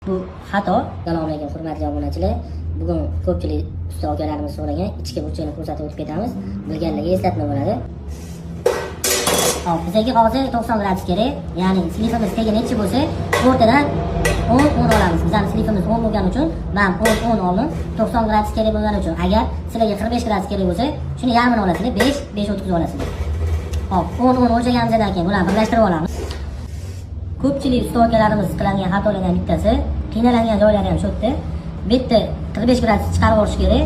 Bu xato. Assalomu alaykum hurmatli obunachilar. Bugun ko'pchilik usta akalarimiz so'ragan ichki burchini ko'rsatib o'tib ketamiz. Bilganlarga eslatma bo'ladi. Hop, bizga hozir 90 gradus kerak. Ya'ni slifimiz tegi necha bo'lsa, o'rtadan 10 olamiz. Bizning slifimiz 10 bo'lgani uchun men 10 oldim. 90 gradus kerak bo'lgani uchun agar sizlarga 45 gradus kerak bo'lsa, shuni yarmini olasizlar, 5 o'tkazib olasizlar. Hop, 10 o'lchaganimizdan keyin bularni birlashtirib olamiz. Ko'pchilik usta akalarimiz qiladigan xatolardan bittasi, qiynaladigan joylari ham shu yerda. Bu yerda 45 gradus chiqarib olish kerak.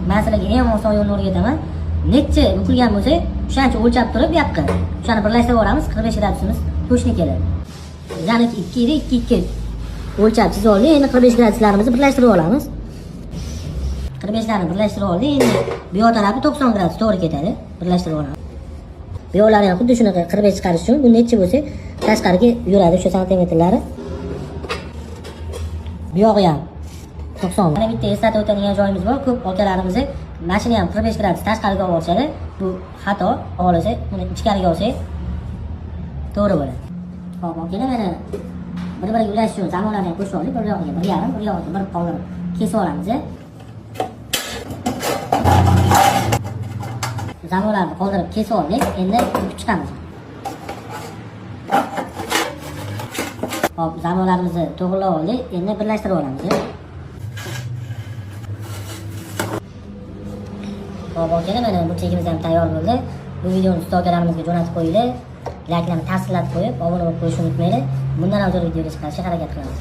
Men sizlarga eng oson yo'lni o'rgataman. Necha bukilgan bo'lsa, o'shancha o'lchab turib, bu yoqqa o'shani birlashtirib olamiz. 45 gradusimiz to'shni keladi. Ya'ni 2 ida 2 o'lchab chizib oldik. Endi 45 graduslarimizni birlashtirib olamiz. 45 larni birlashtirib oldik. Endi bu yoq tarafi 90 gradus to'g'ri ketadi. Birlashtirib olamiz. Bu yoqlari ham xuddi shunaqa 45 chiqarish uchun bu necha bo'lsa, tashqariga yuradi o'sha santimetrlari. Bu yog'i ham 90. Mana bitta eslatib o'tadigan joyimiz bor. Ko'p akalarimiz mashina ham 45 gradus tashqariga olib olishadi. Bu xato. Olsa, buni ichkariga olsa to'g'ri bo'ladi. Hop, akalar mana bir-biriga ulashish uchun zamonlarni qo'shib oldik. Bir yog'iga 1,5, bir yog'iga 1 qoldirib kesib olamiz. Zamonlarni qoldirib kesib oldik. Endi bukib chiqamiz. Hop, zamonlarimizni to'g'rilab oldik. Endi birlashtirib olamiz. Hop, akalar mana burchagimiz ham tayyor bo'ldi. Bu videoni usta akalarimizga jo'natib qo'yinglar. Layklarni ta'sirlatib qo'yib, obuna bo'lib qo'yishni unutmanglar. Bundan ham zo'r videoga chiqarishga harakat qilamiz.